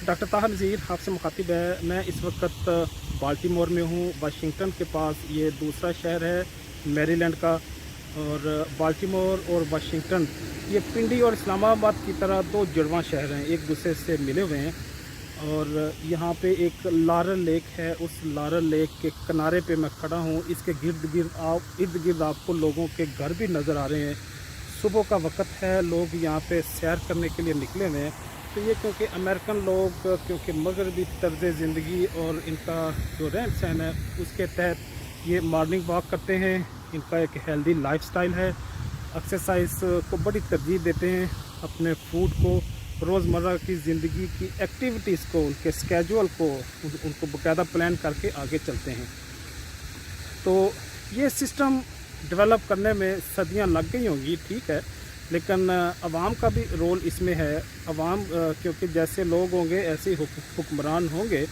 Doctor ताहा नज़ीर आपसे मुखातिब है। मैं इस वक्त बाल्टीमोर में हूँ, वाशिंगटन के पास। ये दूसरा शहर है मैरीलैंड का। और बाल्टीमोर और वाशिंगटन ये पिंडी और इस्लामाबाद की तरह दो जुड़वां शहर हैं, एक दूसरे से मिले हुए हैं। और यहाँ पे एक लारल लेक है, उस लारल लेक के किनारे पे मैं खड़ा हूँ। इसके इर्द गिर्द आपको लोगों के घर भी नज़र आ रहे हैं। सुबह का वक्त है, लोग यहाँ पे सैर करने के लिए निकले हुए हैं। तो ये क्योंकि अमेरिकन लोग क्योंकि मगरबी तर्ज ज़िंदगी और इनका जो रहन सहन है उसके तहत ये मॉर्निंग वॉक करते हैं। इनका एक हेल्दी लाइफस्टाइल है, एक्सरसाइज को बड़ी तरजीह देते हैं। अपने फूड को, रोज़मर्रा की ज़िंदगी की एक्टिविटीज़ को, उनके स्केजुअल को उनको बाकायदा प्लान करके आगे चलते हैं। तो ये सिस्टम डेवलप करने में सदियां लग गई होंगी, ठीक है, लेकिन अवाम का भी रोल इसमें है। अवाम क्योंकि जैसे लोग होंगे ऐसे ही हुक्मरान होंगे।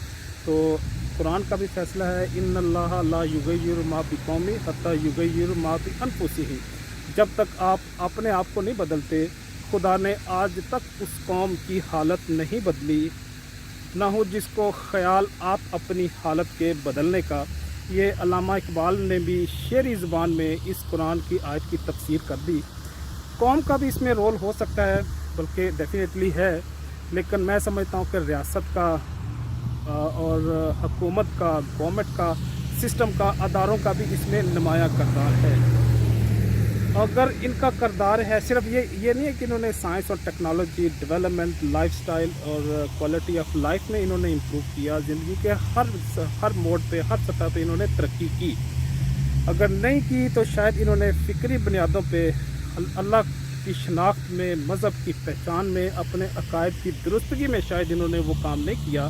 तो कुरान का भी फैसला है, इन्नल्लाह ला युगय्यिरु मा बिकौमी हत्ता युगय्यिरु मा बिअनफुसिहिम। जब तक आप अपने आप को नहीं बदलते, खुदा ने आज तक उस कौम की हालत नहीं बदली, ना हो जिसको ख्याल आप अपनी हालत के बदलने का। ये अल्लामा इकबाल ने भी शेरी ज़ुबान में इस कुरान की आयत की तफसीर कर दी। कौम का भी इसमें रोल हो सकता है, बल्कि डेफिनेटली है, लेकिन मैं समझता हूँ कि रियासत का और हुकूमत का, गवर्नमेंट का, सिस्टम का, अदारों का भी इसमें नुमायाँ किरदार है। अगर इनका किरदार है, सिर्फ ये नहीं है कि इन्होंने साइंस और टेक्नोलॉजी, डेवलपमेंट, लाइफस्टाइल और क्वालिटी ऑफ लाइफ में इन्होंने इम्प्रूव किया। ज़िंदगी के हर मोड़ पे, हर सतह पे इन्होंने तरक्की की। अगर नहीं की तो शायद इन्होंने फ़िक्री बुनियादों पे, अल्लाह की शनाख्त में, मज़हब की पहचान में, अपने अकायद की दुरुस्तगी में शायद इन्होंने वो काम नहीं किया।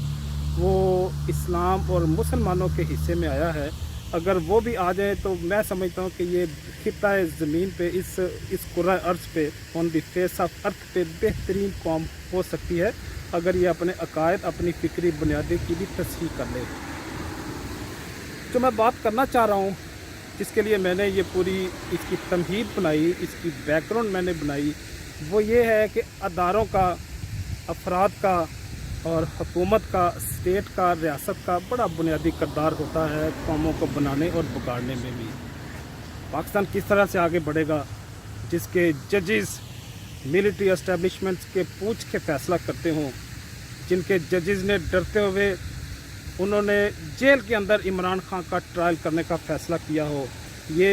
वो इस्लाम और मुसलमानों के हिस्से में आया है। अगर वो भी आ जाए तो मैं समझता हूँ कि ये खित्ता ज़मीन पे, इस कुर्रा अर्ज़ पे, on the face of earth पे बेहतरीन कौम हो सकती है, अगर ये अपने अकायद, अपनी फ़िक्री बुनियादी की भी तस्हीह कर ले। जो मैं बात करना चाह रहा हूँ, जिसके लिए मैंने ये पूरी इसकी तमहीद बनाई, इसकी बैकग्राउंड मैंने बनाई, वो ये है कि अदारों का, अफराद का और हुकूमत का, स्टेट का, रियासत का बड़ा बुनियादी किरदार होता है कौमों को बनाने और बिगाड़ने में भी। पाकिस्तान किस तरह से आगे बढ़ेगा, जिसके जजेस मिलिट्री एस्टेब्लिशमेंट्स के पूछ के फ़ैसला करते हों, जिनके जजेस ने डरते हुए उन्होंने जेल के अंदर इमरान खान का ट्रायल करने का फ़ैसला किया हो। ये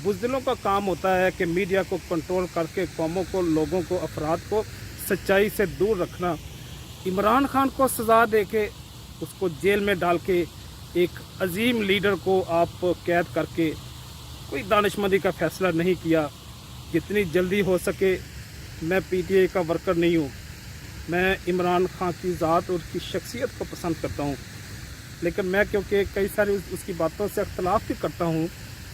बुज़दिलों का काम होता है कि मीडिया को कंट्रोल करके कौमों को, लोगों को, अफराद को सच्चाई से दूर रखना। इमरान खान को सज़ा दे के, उसको जेल में डाल के, एक अजीम लीडर को आप कैद करके कोई दानिशमंदी का फ़ैसला नहीं किया। जितनी जल्दी हो सके, मैं पीटीआई का वर्कर नहीं हूँ, मैं इमरान खान की ज़ात और उसकी शख्सियत को पसंद करता हूँ, लेकिन मैं क्योंकि कई सारी उसकी बातों से अख्तलाफ भी करता हूँ,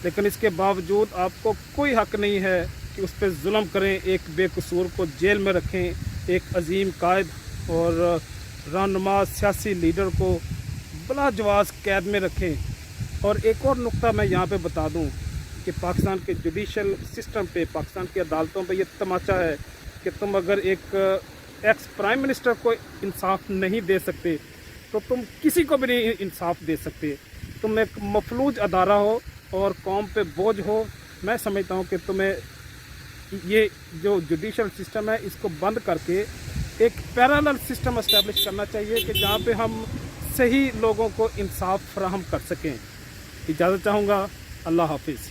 लेकिन इसके बावजूद आपको कोई हक़ नहीं है कि उस पर जुल्म करें, एक बेकसूर को जेल में रखें, एक अजीम कायद और रहनुमा सियासी लीडर को बला जवाज़ कैद में रखें। और एक और नुक्ता मैं यहाँ पे बता दूँ कि पाकिस्तान के जुडिशल सिस्टम पे, पाकिस्तान की अदालतों पे ये तमाचा है कि तुम अगर एक एक्स प्राइम मिनिस्टर को इंसाफ नहीं दे सकते तो तुम किसी को भी नहीं इंसाफ दे सकते। तुम एक मफलूज अदारा हो और कौम पे बोझ हो। मैं समझता हूँ कि तुम्हें ये जो जुडिशल सिस्टम है इसको बंद करके एक पैरेलल सिस्टम इस्टेब्लिश करना चाहिए कि जहाँ पे हम सही लोगों को इंसाफ फराहम कर सकें। इजाज़त चाहूँगा। अल्लाह हाफिज़।